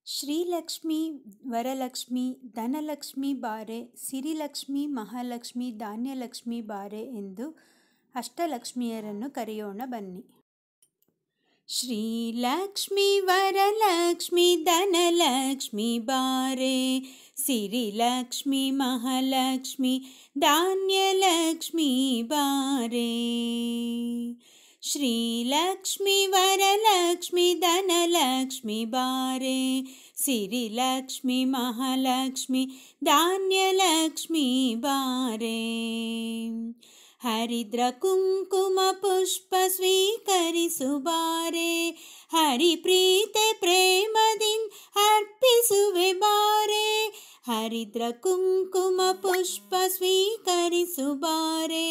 ಶ್ರೀಲಕ್ಷ್ಮಿ ವರಲಕ್ಷ್ಮಿ ಧನಲಕ್ಷ್ಮಿ ಬಾರೆ ಸಿರಿಲಕ್ಷ್ಮಿ ಮಹಾಲಕ್ಷ್ಮಿ ಧಾನ್ಯಲಕ್ಷ್ಮಿ ಬಾರೆ ಎಂದು ಅಷ್ಟಲಕ್ಷ್ಮಿಯರನ್ನು ಕರೆಯೋಣ ಬನ್ನಿ. ಶ್ರೀಲಕ್ಷ್ಮಿ ವರಲಕ್ಷ್ಮಿ ಧನಲಕ್ಷ್ಮಿ ಬಾರೆ ಸಿರಿಲಕ್ಷ್ಮಿ ಮಹಾಲಕ್ಷ್ಮಿ ಧಾನ್ಯಲಕ್ಷ್ಮಿ ಬಾರೆ. ಶ್ರೀಲಕ್ಷ್ಮಿ ವರಲಕ್ಷ್ಮಿ ಧನಲಕ್ಷ್ಮಿ ಬಾರೆ ಸಿರಿಲಕ್ಷ್ಮಿ ಮಹಾಲಕ್ಷ್ಮಿ ಧಾನ್ಯಲಕ್ಷ್ಮಿ ಬಾರೆ. ಹರಿದ್ರ ಕುಂಕುಮ ಪುಷ್ಪ ಸ್ವೀಕರಿಸು ಬಾರೆ, ಹರಿಪ್ರೀತೆ ಪ್ರೇಮದಿಂದ ಅರ್ಪಿಸುವೆ ಬಾರೆ. ಹರಿದ್ರ ಕುಂಕುಮ ಪುಷ್ಪ ಸ್ವೀಕರಿಸು ಬಾರೆ,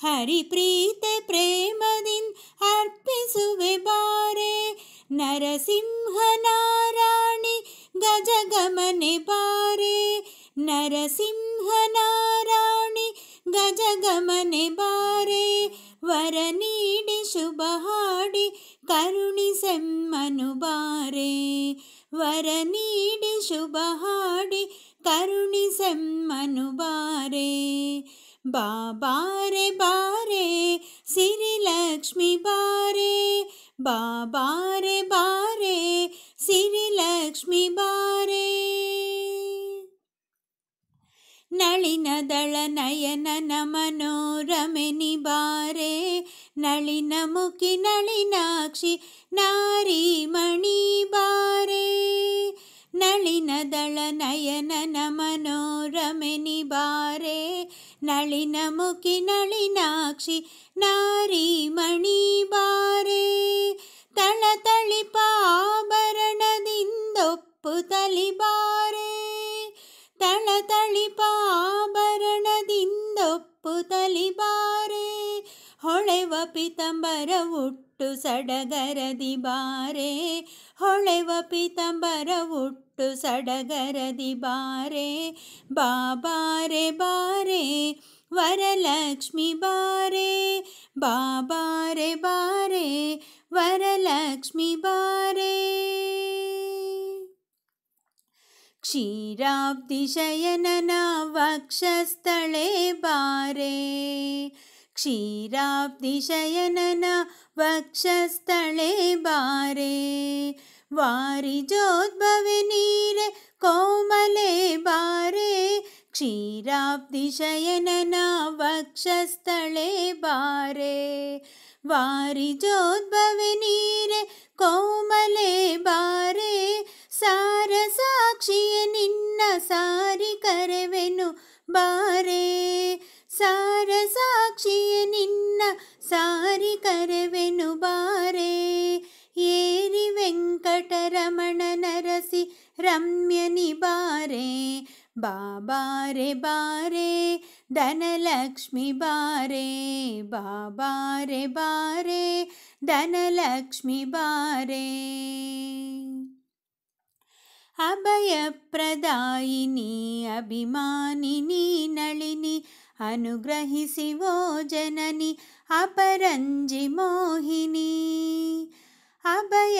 ಹರಿಪ್ರೀತೆ ಪ್ರೇಮದಿಂದ ಅರ್ಪಿಸುವೆ ಬಾರೆ. ನರಸಿಂಹ ನಾರಾಯಣಿ ಗಜಗಮನೆ ಬಾರೆ, ನರಸಿಂಹ ನಾರಾಯಣಿ ಗಜಗಮನೆ ಬಾರೆ. ವರ ನೀಡಿ ಶುಭ ಹಾಡಿ ಕರುಣಿಸೆಮ್ಮನು ಬಾರೆ, ವರ ನೀಡಿ ಶುಭ ಹಾಡಿ ಕರುಣಿಸೆಮ್ಮನು ಬಾರೆ. ಬಾರೆ ಬಾರೆ ಸಿರಿಲಕ್ಷ್ಮಿ ಬಾರೆ, ಬಾರೆ ಬಾರೆ ಸಿರಿಲಕ್ಷ್ಮಿ ಬಾರೆ. ನಳಿನದಳ ನಯನನ ಮನೋರಮೆನಿ ಬಾರೆ, ನಳಿನ ಮುಖಿ ನಳಿನಾಕ್ಷಿ ನಾರಿಮಣಿ ಬಾರೆ. ನಳಿನದಳ ನಯನನ ಮನೋರಮೆನಿ ಬಾರೆ, ನಳಿನ ಮುಖಿ ನಳಿನಾಕ್ಷಿ ನಾರಿಮಣಿ ಬಾರೆ. ತಳತಳಿಪ ಆಭರಣದಿಂದೊಪ್ಪು ತಲಿ ಬಾರೆ, ತಳತಳಿಪ ಆಭರಣದಿಂದೊಪ್ಪು ತಲಿ ಬಾರೆ. ಹೊಳೆವ ಪಿತಂಬರ ಉಟ್ಟು ಸಡಗರದಿ ಬಾರೆ, ಹೊಳೆವ ಪಿತಂಬರ ಉಟ್ಟು ಸಡಗರದಿ ಬಾರೆ. ಬಾರೆ ಬಾರೆ ವರಲಕ್ಷ್ಮಿ ಬಾರೆ, ಬಾರೆ ಬಾರೆ ವರಲಕ್ಷ್ಮಿ ಬಾರೆ. ಕ್ಷೀರಾಬ್ಧಿ ಶಯನನ ವಕ್ಷಸ್ಥಳೆ ಬಾರೆ, ಕ್ಷೀರಾಬ್ಧಿ ಶಯನನ ವಕ್ಷಸ್ಥಳೆ ಬಾರೆ. ವಾರಿಜೋದ್ಭವೆ ನೀರೆ ಕೋಮಲೆ ಬಾರೆ, ಕ್ಷೀರಾಬ್ಧಿ ಶಯನನ ವಕ್ಷಸ್ಥಳೆ ಬಾರೆ. ವಾರಿಜೋದ್ಭವೆ ನೀರೆ ಕೋಮಲೆ ಬಾರೆ. ಸಾರ ಸಾಕ್ಷಿಯ ನಿನ್ನ ಸಾರಿ ಕರೆವೆನು ಬಾರೆ, ಸಾರ ಸಾಕ್ಷಿಯ ನಿನ್ನ ಸಾರಿ ಕರೆವೆನು ಬಾರೆ. ಏರಿ ವೆಂಕಟರಮಣ ನರಸಿ ರಮ್ಯನಿ ಬಾರೆ, ಬಾರೆ ಬಾರೆ ಧನಲಕ್ಷ್ಮಿ ಬಾರೆ, ಬಾರೆ ಬಾರೆ ಧನಲಕ್ಷ್ಮಿ ಬಾರೆ. ಅಭಯಪ್ರದಾಯಿನಿ ಅಭಿಮಾನಿನಿ ನಳಿನಿ ಅನುಗ್ರಹಿಸಿ ವೋ ಜನನಿ ಅಪರಂಜಿ ಮೋಹಿನಿ. ಅಭಯಪ್ರದಾಯಿನಿ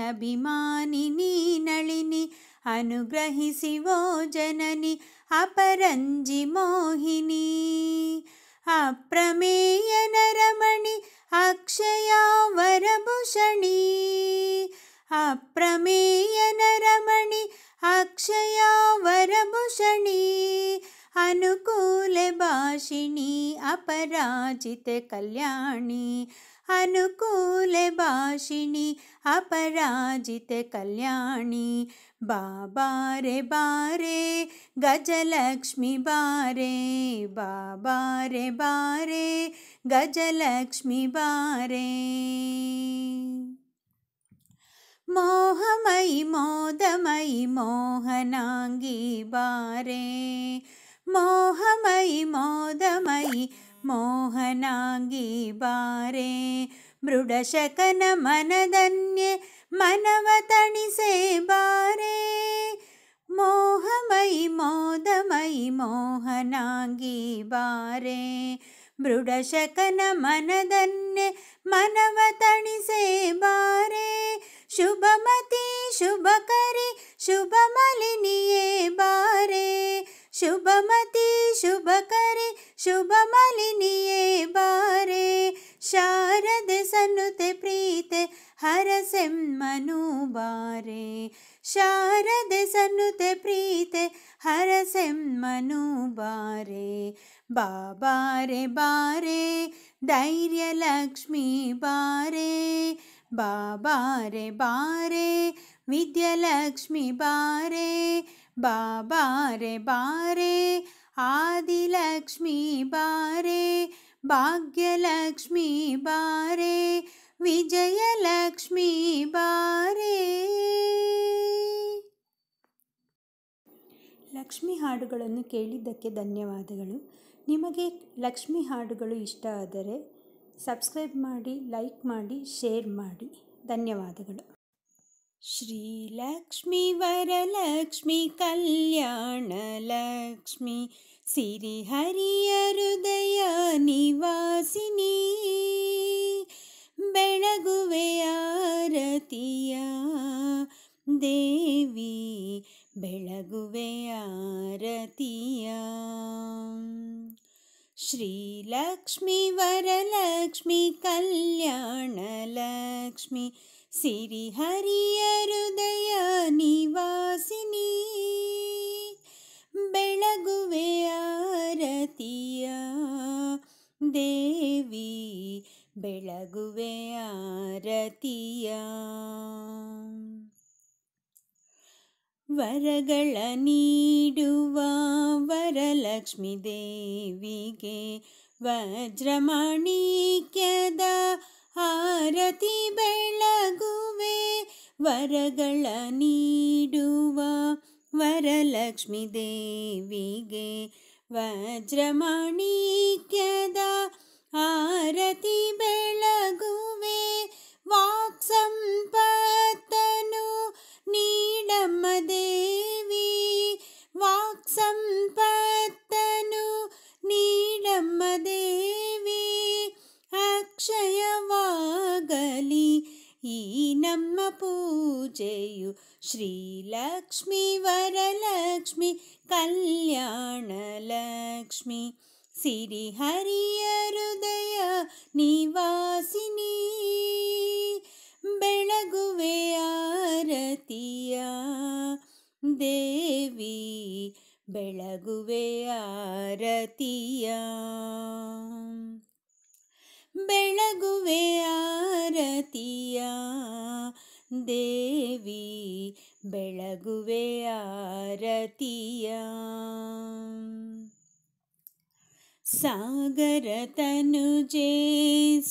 ಅಭಿಮಾನಿನಿ ನಳಿನಿ ಅನುಗ್ರಹಿಸಿ ವೋ ಜನನಿ ಅಪರಂಜಿ ಮೋಹಿನಿ. ಅಪ್ರಮೇಯ ನರಮಣಿ ಅಕ್ಷಯ ವರಭೂಷಣಿ, ಅಪ್ರಮೇಯ ನರಮಣಿ ಅಕ್ಷಯ ವರಭೂಷಣಿ. ಅನುಕೂಲ ಭಾಷಿಣಿ ಅಪರಾಜಿತ ಕಲ್ಯಾಣಿ, ಅನುಕೂಲ ಭಾಷಿಣಿ ಅಪರಾಜಿತ ಕಲ್ಯಾಣಿ. ಬಾರೆ ಬಾರೆ ಗಜಲಕ್ಷ್ಮಿ ಬಾರೆ, ಬಾರೆ ಬಾರೆ ಗಜಲಕ್ಷ್ಮಿ ಬಾರೆ. ಮೋಹಮಯಿ ಮೋದಮಯಿ ಮೋಹನಾಂಗಿ ಬಾರೆ, ಮೋಹಮಯಿ ಮೋದಮಯಿ ಮೋಹನಾಂಗಿ ಬಾರೆ. ಮೃಡಶಕನ ಮನದನ್ಯೆ ಮನವ ತಣಿಸೆ ಬಾರೆ, ಮೋಹಮಯಿ ಮೋದಮಯಿ ಮೋಹನಾಂಗಿ ಬಾರೆ. ಮೃಡಶಕನ ಮನದನ್ಯೆ ಮನವ ತಣಿಸೆ ಬಾರೆ. ಶುಭಮತಿ ಶುಭಕರಿ ಶುಭಮಲಿನಿಯೇ ಬಾರೆ, ಶುಭಮತಿ ಶುಭಕರಿ ಶುಭಮಲಿನಿಯೇ ಬಾರೆ, ಶಾರದೆ ಸನ್ನುತೆ ಪ್ರೀತೆ ಹರಸೆಮ್ಮನು ಬಾರೆ, ಶಾರದೆ ಸನ್ನುತೆ ಪ್ರೀತೆ ಹರಸೆಮ್ಮನು ಬಾರೆ. ಬಾಬಾರೆ ಬಾರೆ ಧೈರ್ಯಲಕ್ಷ್ಮಿ ಬಾರೆ, ಬಾಬಾರೆ ಬಾರೆ ವಿದ್ಯಲಕ್ಷ್ಮಿ ಬಾರೆ, ಬಾಬಾರೆ ಬಾರೆ ಆದಿಲಕ್ಷ್ಮಿ ಬಾರೆ, ಭಾಗ್ಯಲಕ್ಷ್ಮಿ ಬಾರೆ, ವಿಜಯಲಕ್ಷ್ಮಿ ಬಾರೆ. ಲಕ್ಷ್ಮಿ ಹಾಡುಗಳನ್ನು ಕೇಳಿದ್ದಕ್ಕೆ ಧನ್ಯವಾದಗಳು. ನಿಮಗೆ ಲಕ್ಷ್ಮಿ ಹಾಡುಗಳು ಇಷ್ಟ ಆದರೆ ಸಬ್ಸ್ಕ್ರೈಬ್ ಮಾಡಿ, ಲೈಕ್ ಮಾಡಿ, ಶೇರ್ ಮಾಡಿ. ಧನ್ಯವಾದಗಳು. ಶ್ರೀಲಕ್ಷ್ಮಿ ವರಲಕ್ಷ್ಮಿ ಕಲ್ಯಾಣ ಲಕ್ಷ್ಮಿ ಸಿರಿಹರಿಯ ಹೃದಯ ನಿವಾಸಿನಿ, ಬೆಳಗುವೆ ಆರತಿಯ ದೇವಿ, ಬೆಳಗುವೆ ಆರತಿಯ. ಶ್ರೀಲಕ್ಷ್ಮಿ ವರಲಕ್ಷ್ಮಿ ಕಲ್ಯಾಣ ಲಕ್ಷ್ಮಿ ಸಿರಿಹರಿಯ ಹೃದಯ ನಿವಾಸಿನಿ, ಬೆಳಗುವೆ ಆರತಿಯ ದೇವಿ, ಬೆಳಗುವೆ ಆರತಿಯ. ವರಗಳ ನೀಡುವ ವರಲಕ್ಷ್ಮಿ ದೇವಿಗೆ ವಜ್ರಮಾಣಿಕ್ಯದ ಆರತಿ ಬೆಳಗುವೆ, ವರಗಳ ನೀಡುವ ವರಲಕ್ಷ್ಮಿ ದೇವಿಗೆ ವಜ್ರಮಾಣಿಕ್ಯದ ಆರತಿ ಬೆಳಗುವೆ, ವಾಕ್ಸಂಪತ್ತನು ನೀಡಮ್ಮ ದೇವಿ, ವಾಕ್ಸಂಪತ್ತನು ನೀಡಮ್ಮ ದೇವಿ, ಅಕ್ಷಯವಾಗಲಿ ಈ ನಮ್ಮ ಪೂಜೆಯು, ಶ್ರೀಲಕ್ಷ್ಮಿ ವರಲಕ್ಷ್ಮಿ ಕಲ್ಯಾಣ ಲಕ್ಷ್ಮಿ ಸಿರಿಹರಿಯ ಹೃದಯ ನಿವಾಸಿನಿ, ಬೆಳಗುವೆ ಆರತಿಯ ದೇವಿ, ಬೆಳಗುವೆ ಆರತಿಯ, ಬೆಳಗುವೆ ಆರತಿಯ ದೇವಿ, ಬೆಳಗುವೆ ಆರತಿಯ. ಸಾಗರ ತನುಜೆ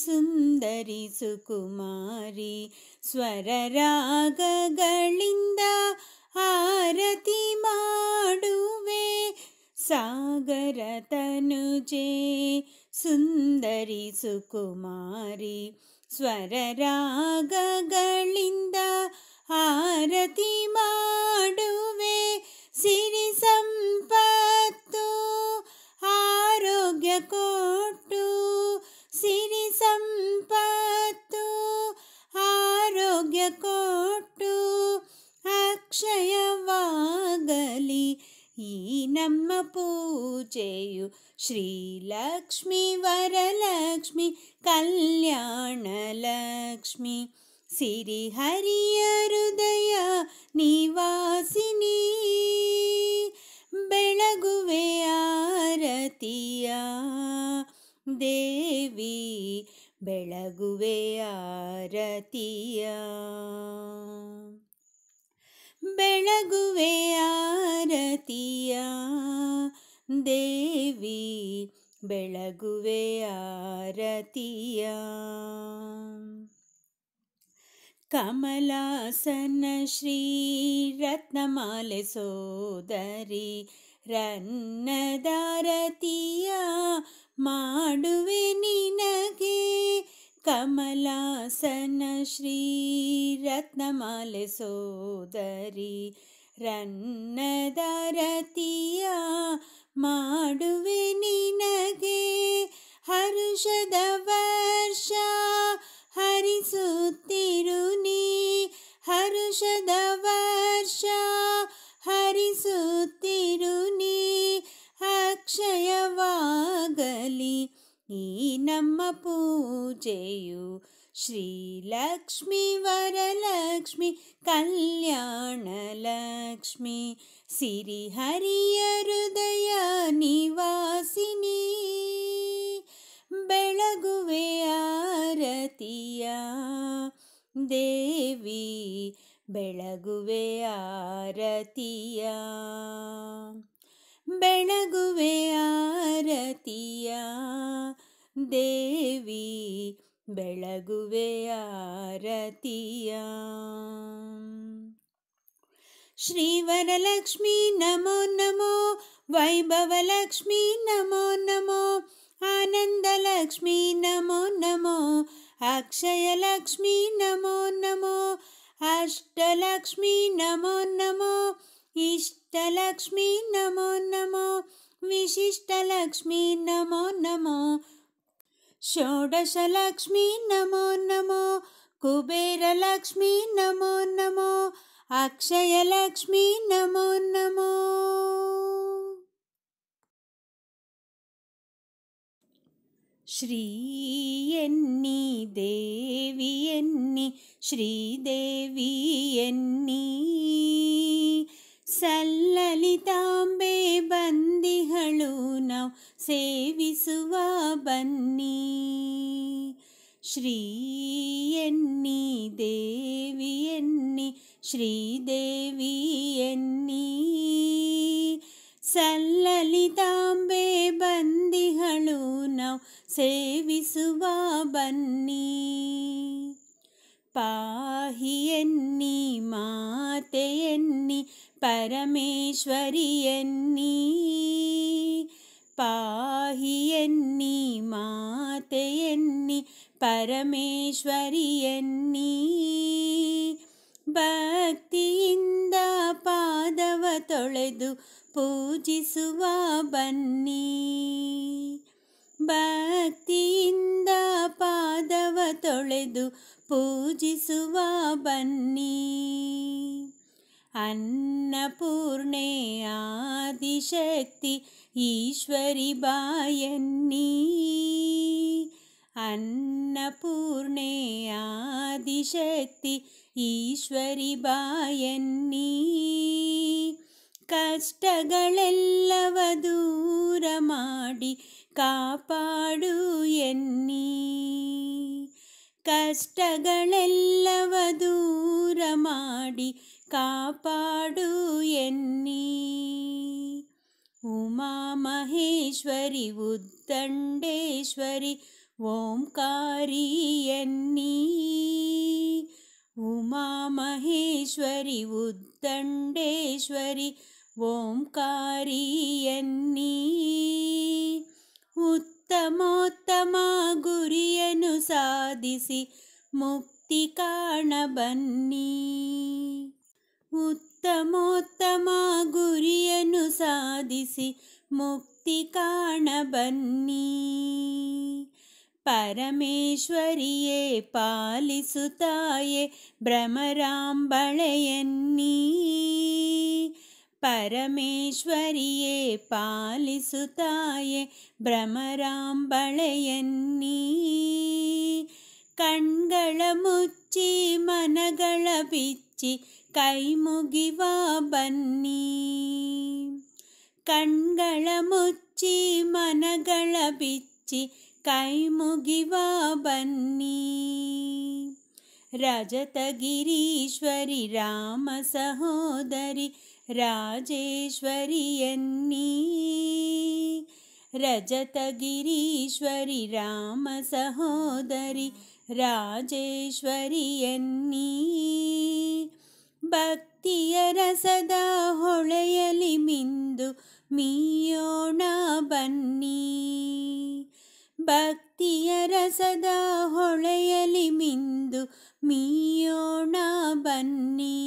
ಸುಂದರಿ ಸುಕುಮಾರಿ, ಸ್ವರ ರಾಗಗಳಿಂದ ಆರತಿ ಮಾಡುವೆ, ಸಾಗರ ತನುಜೆ ಸುಂದರಿ ಸುಕುಮಾರಿ, ಸ್ವರ ರಾಗಗಳಿಂದ ಆರತಿ ಮಾಡುವೆ, ಸಿರಿ ಸಂಪತ್ತು ಆರೋಗ್ಯ ಕೊಟ್ಟು, ಸಿರಿ ಸಂಪತ್ತು ಆರೋಗ್ಯ ಕೊಟ್ಟು, ಅಕ್ಷಯವಾಗಲಿ ಈ ನಮ್ಮ ಪೂಜೆಯು, ಶ್ರೀಲಕ್ಷ್ಮಿ ವರಲಕ್ಷ್ಮಿ ಕಲ್ಯಾಣ ಲಕ್ಷ್ಮಿ ಸಿರಿಹರಿಯ ಹೃದಯ ನಿವಾಸಿನಿ, ಬೆಳಗುವೆ ಆರತಿಯ ದೇವಿ, ಬೆಳಗುವೆ ಆರತಿಯ, ಬೆಳಗುವೆ ಆರತಿಯ ದೇವಿ, ಬೆಳಗುವೆ ಆರತಿಯ. ಕಮಲಾಸನ ಶ್ರೀ ರತ್ನಮಾಲೆ ಸೋದರಿ, ರನ್ನದಾರತಿಯ ಮಾಡುವೆ ನಿನಗೆ, ಕಮಲಾಸನ ಶ್ರೀ ರತ್ನಮಾಲೆ ಸೋದರಿ, ರನ್ನದಾರತಿಯ ಮಾಡುವೆ ನಿನಗೆ, ಹರುಷದ ವರ್ಷ ಹರಿಸುತ್ತಿರು ನೀ, ಹರುಷ ಹರುಷದ ವರ್ಷ ಹರಿಸುತ್ತಿರು ನೀ, ಅಕ್ಷಯವಾಗಲಿ ಈ ನಮ್ಮ ಪೂಜೆಯು. ಶ್ರೀಲಕ್ಷ್ಮಿ ವರಲಕ್ಷ್ಮಿ ಕಲ್ಯಾಣ ಲಕ್ಷ್ಮಿ, ಸಿರಿಹರಿಯ ಹೃದಯ ನಿವಾಸಿನಿ, ಬೆಳಗುವೆ ಆರತಿಯ ದೇವಿ, ಬೆಳಗುವೆ ಆರತಿಯ, ಬೆಳಗುವೆ ಆರತಿಯ ದೇವಿ, ಬೆಳಗುವೆ ಆರತಿಯ. ಶ್ರೀವರಲಕ್ಷ್ಮಿ ನಮೋ ನಮೋ, ವೈಭವಲಕ್ಷ್ಮಿ ನಮೋ ನಮೋ, ಆನಂದಲಕ್ಷ್ಮಿ ನಮೋ ನಮೋ, ಅಕ್ಷಯಲಕ್ಷ್ಮಿ ನಮೋ ನಮೋ, ಅಷ್ಟಲಕ್ಷ್ಮಿ ನಮೋ ನಮೋ, ಇಷ್ಟಲಕ್ಷ್ಮಿ ನಮೋ ನಮೋ, ವಿಶಿಷ್ಟಲಕ್ಷ್ಮಿ ನಮೋ ನಮೋ, ಷೋಡಶಲಕ್ಷ್ಮಿ ನಮೋ ನಮೋ, ಕುಬೇರಲಕ್ಷ್ಮಿ ನಮೋ ನಮೋ, ಅಕ್ಷಯಲಕ್ಷ್ಮಿ ನಮೋ ನಮೋ. ಶ್ರೀ ಎನ್ನಿ ದೇವಿ ಎನ್ನಿ, ಶ್ರೀದೇವಿ ಎನ್ನಿ, ಸಲ್ಲಲಿತಾಂಬೆ ಬಂದಿಹಳು ನಾವು ಸೇವಿಸುವ ಬನ್ನಿ. ಶ್ರೀ ಎನ್ನಿ ದೇವಿ ಎನ್ನಿ, ಶ್ರೀದೇವಿ ಎನ್ನಿ, ಸಲ್ಲಲಿತಾಂಬೆ ಬಂದಿಹಳು ನಾವು ಸೇವಿಸುವ ಬನ್ನಿ. ಪಾಹಿ ಎನ್ನಿ ಮಾತೆ ಎನ್ನಿ, ಪರಮೇಶ್ವರಿ ಎನ್ನಿ, ಪಾಹಿ ಎನ್ನಿ ಮಾತೆ ಎನ್ನಿ, ಪರಮೇಶ್ವರಿ ಎನ್ನಿ, ಭಕ್ತಿಯಿಂದ ಪಾದವ ತೊಳೆದು ಪೂಜಿಸುವ ಬನ್ನಿ. ಭಕ್ತಿಯಿಂದ ಪಾದವ ತೊಳೆದು ಪೂಜಿಸುವ ಬನ್ನಿ. ಅನ್ನಪೂರ್ಣೆ ಆದಿಶಕ್ತಿ ಈಶ್ವರಿ ಬಾಯನ್ನಿ, ಅನ್ನಪೂರ್ಣೆ ಆದಿಶಕ್ತಿ ಈಶ್ವರಿ ಬಾಯನ್ನಿ, ಕಷ್ಟಗಳೆಲ್ಲವ ದೂರ ಮಾಡಿ ಕಾಪಾಡು ಎನ್ನಿ, ಕಷ್ಟಗಳೆಲ್ಲವ ದೂರ ಮಾಡಿ ಕಾಪಾಡು ಎನ್ನಿ. ಉಮಾ ಮಹೇಶ್ವರಿ ಉದ್ದಂಡೇಶ್ವರಿ ಓಂಕಾರಿ ಎನ್ನಿ, ಉಮಾ ಮಹೇಶ್ವರಿ ಉದ್ದಂಡೇಶ್ವರಿ ಓಂಕಾರಿ ಎನ್ನಿ, ಉತ್ತಮೋತ್ತಮ ಗುರಿಯನ್ನು ಸಾಧಿಸಿ ಮುಕ್ತಿ ಕಾಣ ಬನ್ನಿ. ಉತ್ತಮೋತ್ತಮ ಗುರಿಯನ್ನು ಸಾಧಿಸಿ ಮುಕ್ತಿ ಕಾಣ ಬನ್ನಿ. ಪರಮೇಶ್ವರಿಯೇ ಪಾಲಿಸುತ್ತಾಯೆ ಭ್ರಮರಾಂಬಳೆಯನ್ನಿ, ಪರಮೇಶ್ವರಿಯೇ ಪಾಲಿಸುತ್ತಾಯೆ ಭ್ರಮರಾಂಬಳೆಯನ್ನಿ, ಕಣ್ಗಳ ಮುಚ್ಚಿ ಮನಗಳ ಬಿಚ್ಚಿ ಕೈ ಮುಗಿವ ಬನ್ನಿ, ಕಣ್ಗಳ ಮುಚ್ಚಿ ಮನಗಳ ಬಿಚ್ಚಿ ಕೈ ಮುಗಿವ ಬನ್ನಿ. ರಜತಗಿರೀಶ್ವರಿ ರಾಮ ಸಹೋದರಿ ರಾಜೇಶ್ವರಿ ಎನ್ನಿ, ರಜತಗಿರೀಶ್ವರಿ ರಾಮ ಸಹೋದರಿ ರಾಜೇಶ್ವರಿ ಎನ್ನಿ, ಭಕ್ತಿಯ ರಸದ ಹೊಳೆಯಲಿ ಮಿಂದು ಮೀಯೋಣ ಬನ್ನಿ, ಭಕ್ತಿಯ ರಸದ ಹೊಳೆಯಲಿ ಮಿಂದು ಮೀಯೋಣ ಬನ್ನಿ.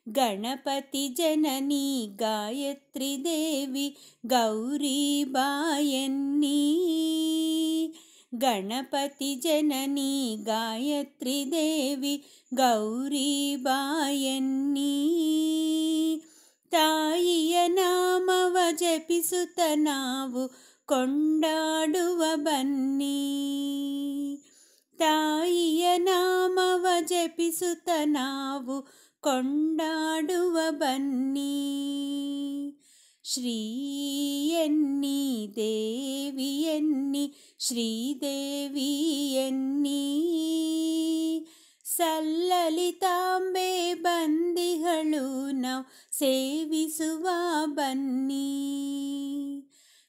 ಗಣಪತಿ ಜನನಿ ಗಾಯತ್ರಿ ದೇವಿ ಗೌರಿ ಬಾಯನ್ನಿ, ಗಣಪತಿ ಜನನಿ ಗಾಯತ್ರಿ ದೇವಿ ಗೌರಿ ಬಾಯನ್ನಿ. ತಾಯಿಯ ನಾಮವ ಜಪಿಸುತ್ತ ನಾವು ಕೊಂಡಾಡುವ ಬನ್ನಿ. ತಾಯಿಯ ನಾಮವ ಜಪಿಸುತ್ತ ನಾವು ಕೊಂಡಾಡುವ ಬನ್ನಿ. ಶ್ರೀ ಎನ್ನಿ ದೇವಿ ಎನ್ನಿ ಶ್ರೀದೇವಿ ಎನ್ನಿ. ಸಲ್ಲಲಿತಾಂಬೆ ಬಂದಿಗಳು ನಾವು ಸೇವಿಸುವ ಬನ್ನಿ.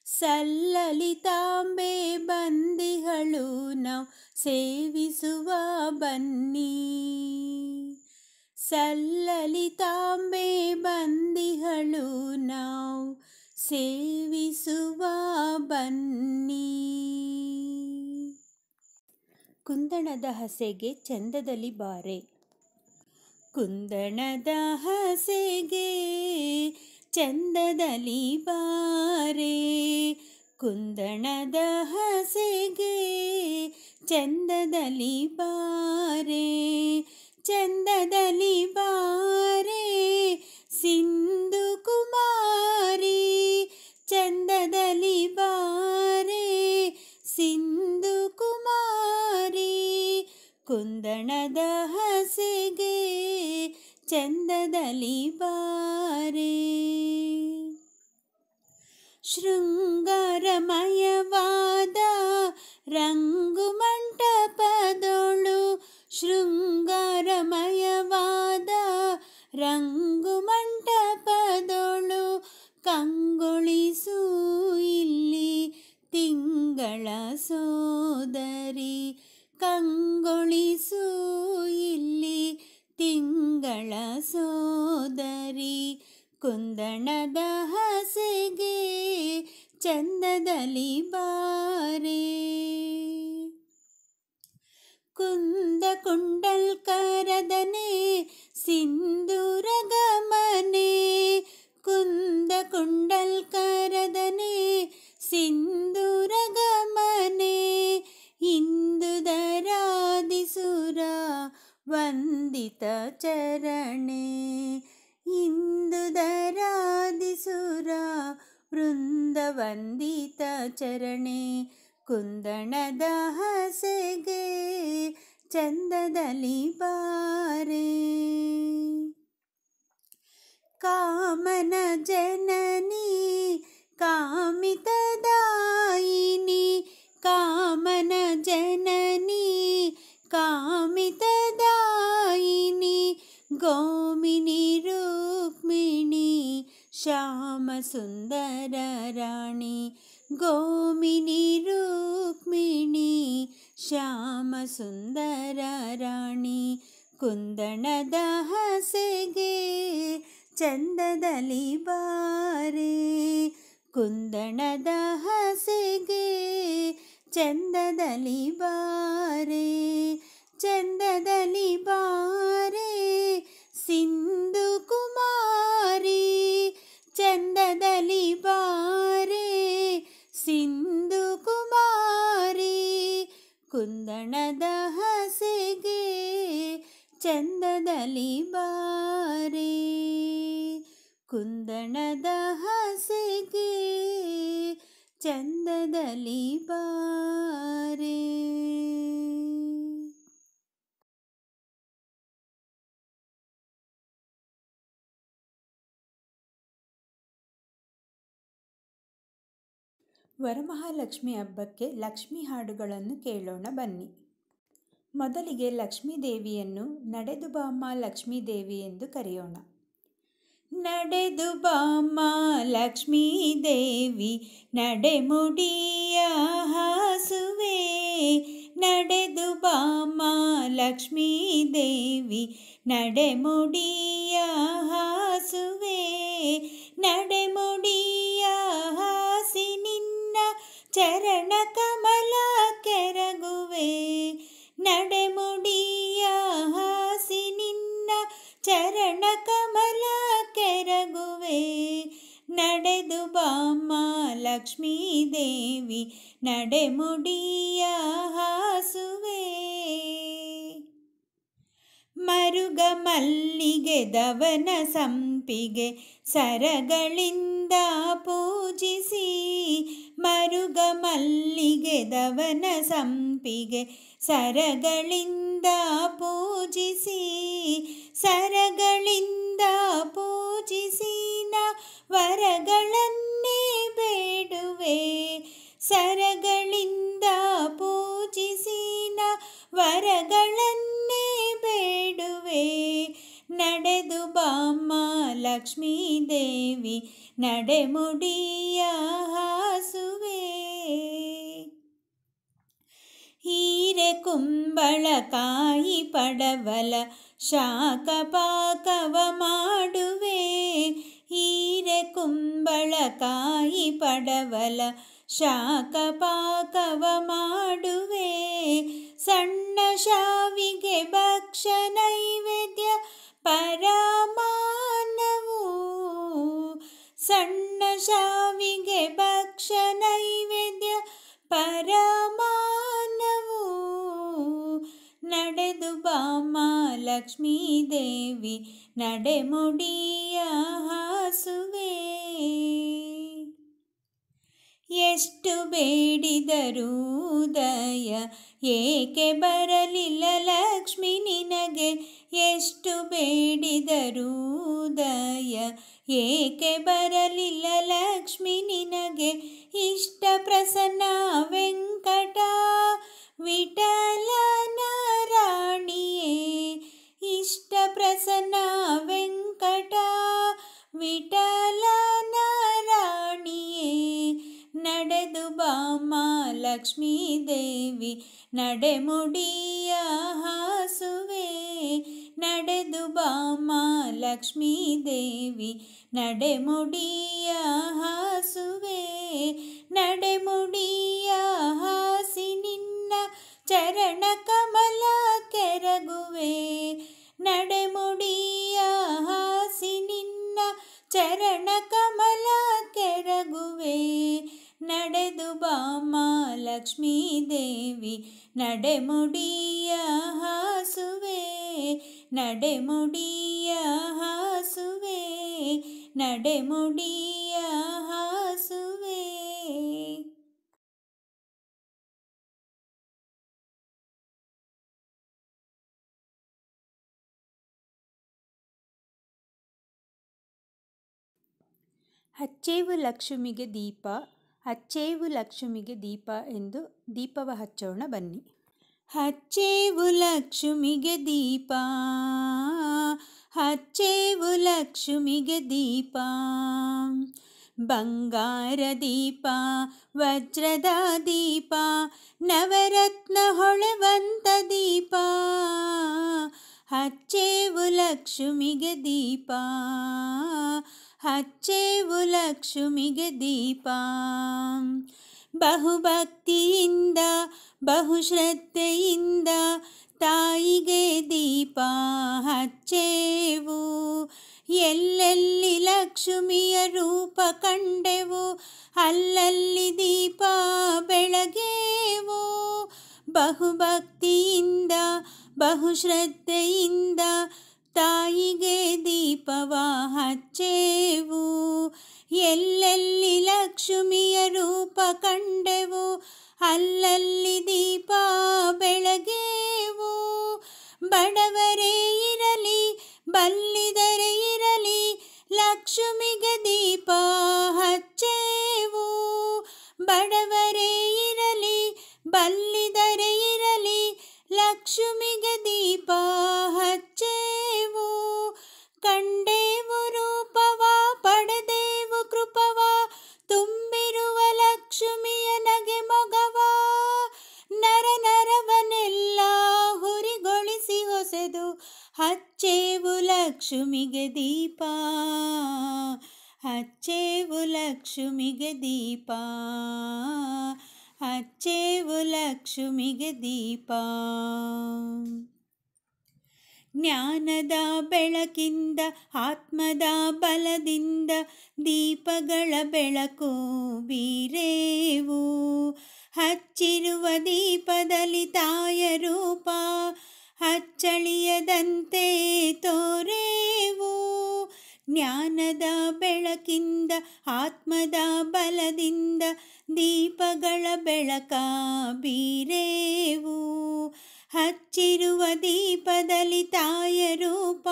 ಸಲ್ಲಲಿತಾಂಬೆ ಬಂದಿಗಳು ನಾವು ಸೇವಿಸುವ ಬನ್ನಿ. ಸಲ್ಲಲಿತಾಂಬೆ ಬಂದಿಗಳು ನಾವು ಸೇವಿಸುವ ಬನ್ನಿ. ಕುಂದಣದ ಹಸೆಗೆ ಚಂದದಲ್ಲಿ ಬಾರೆ. ಕುಂದಣದ ಹಸೆಗೆ ಚಂದದಲ್ಲಿ ಬಾರೆ. ಕುಂದಣದ ಹಸೆಗೆ ಚಂದದಲ್ಲಿ ಬಾರೆ. ಚಂದದಲ್ಲಿ ಬಾರೆ ಸಿಂಧು ಕುಮಾರಿ. ಚಂದದಲ್ಲಿ ಬಾರೆ ಸಿಂಧು ಕುಮಾರಿ. ಕುಂದಣದ ಹಸೆಗೆ ಚಂದದಲ್ಲಿ ಬಾರೆ. ಶೃಂಗಾರಮಯವಾದ ರಂಗು ಮಂಟಪದೊಳು. ಶೃಂಗಾರಮಯವಾದ ರಂಗು ಮಂಟಪದೊಳು ಕಂಗೊಳಿಸು ಇಲ್ಲಿ ತಿಂಗಳ ಸೋದರಿ. ಕಂಗೊಳಿಸು ಇಲ್ಲಿ ತಿಂಗಳ ಸೋದರಿ. ಕುಂದಣದ ಹಸೆಗೆ ಚಂದದಲ್ಲಿ ಬಾರೆ. ಕುಂದ ಕುಂಡಲ್ಕರದನೆ ಸಿಂಧೂರಗ ಮನೆ. ಕುಂದ ಕುಂಡಲ್ಕರದನೆ ಸಿಂಧೂರಗ ಮನೆ. ಇಂದುದರಾದಿಸುರ ವಂದಿತ ಚರಣೆ. ಇಂದುದರಾದಿಸುರ ವೃಂದ ವಂದಿತ ಚರಣೆ. ಕುಂದಣದ ಹಸೆಗೆ ಚಂದದಲ್ಲಿ ಬಾರೆ. ಕಾಮನ ಜನನಿ ಕಾಮಿತದಾಯಿನಿ. ಕಾಮನ ಜನನಿ ಕಾಮಿತದಾಯಿನಿ. ಗೋಮಿನಿ ರುಕ್ಮಿಣಿ ಶ್ಯಾಮ ಸುಂದರ ರಾಣಿ. ಗೋಮಿನಿ ರುಕ್ಮಿಣಿ ಶ್ಯಾಮ ಸುಂದರ ರಾಣಿ. ಕುಂದಣದ ಹಸೆಗೆ ಚಂದದಲ್ಲಿ ಬಾರೆ. ಕುಂದಣದ ಹಸೆಗೆ ಚಂದದಲ್ಲಿ ಬಾರೆ. ಚಂದದಲ್ಲಿ ಬಾರೆ ಸಿಂಧು ಕುಮಾರಿ. ಚಂದದಲ್ಲಿ ಬಾರೆ ಸಿಂಧು ಕುಮಾರಿ. ಕುಂದಣದ ಹಸೆಗೆ ಚಂದದಲ್ಲಿ ಬಾರೆ. ಕುಂದಣದ ಹಸೆಗೆ ಚಂದದಲ್ಲಿ ಬಾರೆ. ವರಮಹಾಲಕ್ಷ್ಮಿ ಹಬ್ಬಕ್ಕೆ ಲಕ್ಷ್ಮಿ ಹಾಡುಗಳನ್ನು ಕೇಳೋಣ ಬನ್ನಿ. ಮೊದಲಿಗೆ ಲಕ್ಷ್ಮೀ ದೇವಿಯನ್ನು ನಡೆದು ಬಾಮ್ಮ ಲಕ್ಷ್ಮೀ ದೇವಿ ಎಂದು ಕರೆಯೋಣ. ನಡೆದು ಬಾಮ್ಮ ಲಕ್ಷ್ಮೀ ದೇವಿ ನಡೆಮುಡಿಯ ಹಾಸುವೆ. ನಡೆದು ಬಾಮ್ಮ ಲಕ್ಷ್ಮೀ ದೇವಿ ನಡೆಮುಡಿಯ ಹಾಸುವೆ. ನಡೆಮುಡಿಯ ಹಾಸಿ ನಿನ್ನ ಚರಣ ಕಮಲ ಕೆರಗುವೆ. ನಡೆಮುಡಿಯ ಹಾಸಿ ನಿನ್ನ ಚರಣ ಕಮಲ ಕೆರಗುವೆ. ನಡೆದು ಬಾಮ್ಮ ಲಕ್ಷ್ಮೀ ದೇವಿ ನಡೆಮುಡಿಯ ಮರುಗ ಮಲ್ಲಿಗೆ ದವನ ಸಂಪಿಗೆ ಸರಗಳಿಂದ ಪೂಜಿಸಿ, ಮರುಗ ಮಲ್ಲಿಗೆ ದವನ ಸಂಪಿಗೆ ಸರಗಳಿಂದ ಪೂಜಿಸಿ, ಸರಗಳಿಂದ ಪೂಜಿಸಿ ನ ವರಗಳನ್ನೇ ಬೇಡುವೆ, ಸರಗಳಿಂದ ಪೂಜಿಸಿ ನ ವರಗಳನ್ನೇ ಬೇಡುವೆ. ನಡೆದು ಬಾಮ್ಮ ಲಕ್ಷ್ಮೀ ದೇವಿ ನಡೆಮುಡಿಯ ಹಾಸುವೆ, ಹೀರೆ ಕುಂಬಳಕಾಯಿ ಪಡವಲ ಶಾಖ ಪಾಕವ ಮಾಡುವೆ, ಹೀರೆ ಕುಂಬಳಕಾಯಿ ಪಡವಲ ಶಾಖ ಪಾಕವ ಮಾಡುವೆ. ಸಣ್ಣ ಶಾವಿಗೆ ಭಕ್ಷ ನೈವೇದ್ಯ ಪರಮಾನ್ನವು, ಸಣ್ಣ ಶಾವಿಗೆ ಭಕ್ಷ ನೈವೇದ್ಯ ಪರಮಾನ್ನವು. ನಡೆದು ಬಾಮ್ಮ ಲಕ್ಷ್ಮೀ ದೇವಿ ನಡೆಮುಡಿಯ ಹಾಸುವೆ, ಎಷ್ಟು ಬೇಡಿದರೂ ಉದಯ ಏಕೆ ಬರಲಿಲ್ಲ ಲಕ್ಷ್ಮಿ ನಿನಗೆ, ಎಷ್ಟು ಬೇಡಿದರೂ ಉದಯ ಏಕೆ ಬರಲಿಲ್ಲ ಲಕ್ಷ್ಮಿ ನಿನಗೆ. ಇಷ್ಟ ಪ್ರಸನ್ನ ವೆಂಕಟ ವಿಠಲನ ರಾಣಿಯೇ, ಇಷ್ಟ ಪ್ರಸನ್ನ ವೆಂಕಟ ವಿಠಲನ ರಾಣಿಯೇ. ನಡೆದು ಬಾಮ್ಮ ಲಕ್ಷ್ಮೀ ದೇವಿ ನಡೆಮುಡಿಯ ಹಾಸುವೆ, ನಡೆದು ಬಾಮ್ಮ ಲಕ್ಷ್ಮೀ ದೇವಿ ನಡೆಮುಡಿಯ ಹಾಸುವೆ. ನಡೆಮುಡಿಯ ಹಾಸಿ ನಿನ್ನ ಚರಣ ಕಮಲ ಕೆರಗುವೆ, ನಡೆಮುಡಿಯ ಹಾಸಿ ನಿನ್ನ ಚರಣ ಕಮಲ ಕೆರಗುವೆ. ನಡೆದು ಬಾಮ್ಮ ಲಕ್ಷ್ಮೀ ದೇವಿ ನಡೆಮುಡಿಯ ಹಾಸುವೆ, ನಡೆಮುಡಿಯ ಹಾಸುವೆ, ನಡೆಮುಡಿಯ ಹಾಸುವೆ. ಹಚ್ಚೇವು ಲಕ್ಷ್ಮಿಗೆ ದೀಪ, ಹಚ್ಚೇವು ಲಕ್ಷ್ಮಿಗೆ ದೀಪ ಎಂದು ದೀಪವ ಹಚ್ಚೋಣ ಬನ್ನಿ. ಹಚ್ಚೇವು ಲಕ್ಷ್ಮಿಗೆ ದೀಪ, ಹಚ್ಚೇವು ಲಕ್ಷ್ಮಿಗೆ ದೀಪ, ಬಂಗಾರ ದೀಪ ವಜ್ರದ ದೀಪ ನವರತ್ನ ಹೊಳೆವಂತ ದೀಪ. ಹಚ್ಚೇವು ಲಕ್ಷ್ಮಿಗೆ ದೀಪ, ಹಚ್ಚೇವು ಲಕ್ಷ್ಮಿಗೆ ದೀಪ. ಬಹುಭಕ್ತಿಯಿಂದ ಬಹುಶ್ರದ್ಧೆಯಿಂದ ತಾಯಿಗೆ ದೀಪ ಹಚ್ಚೇವು. ಎಲ್ಲೆಲ್ಲಿ ಲಕ್ಷ್ಮಿಯ ರೂಪ ಕಂಡೆವು ಅಲ್ಲಲ್ಲಿ ದೀಪ ಬೆಳಗೇವು. ಬಹುಭಕ್ತಿಯಿಂದ ಬಹುಶ್ರದ್ಧೆಯಿಂದ ತಾಯಿಗೆ ದೀಪವ ಹಚ್ಚೇವು. ಎಲ್ಲೆಲ್ಲಿ ಲಕ್ಷ್ಮಿಯ ರೂಪ ಕಂಡೆವು ಅಲ್ಲಲ್ಲಿ ದೀಪ ಬೆಳಗೇವು. ಬಡವರೇ ಇರಲಿ ಬಲ್ಲಿದರೆ ಇರಲಿ ಲಕ್ಷ್ಮಿಗೆ ದೀಪ ಹಚ್ಚೇವು. ಬಡವರೇ ಇರಲಿ ಬಲ್ಲಿದರೆ ಇರಲಿ ಲಕ್ಷ್ಮಿಗೆ ದೀಪ ಹಚ್ಚೇವು. ಕಂಡೇವು ರೂಪವ ಪಡೆದೇವು ಕೃಪವ ತುಂಬಿರುವ ಲಕ್ಷ್ಮಿಯ ನಗೆ ಮೊಗವ. ನರ ನರವನೆಲ್ಲ ಹುರಿಗೊಳಿಸಿ ಹೊಸೆದು ಹಚ್ಚೇವು ಲಕ್ಷ್ಮಿಗೆ ದೀಪ. ಹಚ್ಚೇವು ಲಕ್ಷ್ಮಿಗೆ ದೀಪ. ಹಚ್ಚೇವು ಲಕ್ಷ್ಮಿಗೆ ದೀಪ. ಜ್ಞಾನದ ಬೆಳಕಿಂದ ಆತ್ಮದ ಬಲದಿಂದ ದೀಪಗಳ ಬೆಳಕು ಬೀರೇವು. ಹಚ್ಚಿರುವ ದೀಪದಲ್ಲಿ ತಾಯ ರೂಪ ಅಚ್ಚಳಿಯದಂತೆ ತೋರೇವು. ಜ್ಞಾನದ ಬೆಳಕಿಂದ ಆತ್ಮದ ಬಲದಿಂದ ದೀಪಗಳ ಬೆಳಕ ಬೀರೇವು. ಹಚ್ಚಿರುವ ದೀಪದಲ್ಲಿ ತಾಯ ರೂಪ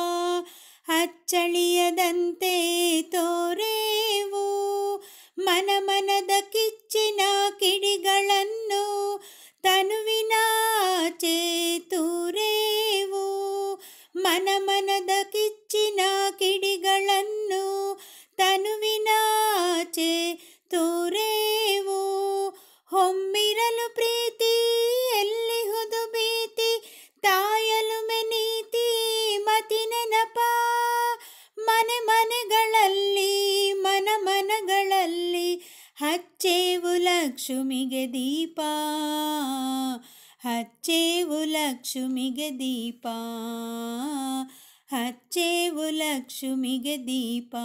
ಅಚ್ಚಳಿಯದಂತೆ ತೋರೇವು. ಮನದ ಕಿಚ್ಚಿನ ಕಿಡಿಗಳನ್ನು ತನುವಿನಾಚೆ ತೂರೇವು. ಮನದ ಕಿಚ್ಚಿನ ಕಿಡಿಗಳನ್ನು ತನುವಿನಾಚೆ ತೂರೇವು. ಹೊಮ್ಮಿರಲು ಪ್ರೀತಿ ಎಲ್ಲಿಹುದು ಭೀತಿ, ತಾಯಲುಮೆ ನೀತಿ ಮತಿ ನೆನಪ. ಮನೆಗಳಲ್ಲಿ ಮನಗಳಲ್ಲಿ ಹಚ್ಚೇವು ಲಕ್ಷ್ಮಿಗೆ ದೀಪ, ಹಚ್ಚೇವು ಲಕ್ಷ್ಮಿಗೆ ದೀಪ, ಹಚ್ಚೇವು ಲಕ್ಷ್ಮಿಗೆ ದೀಪ.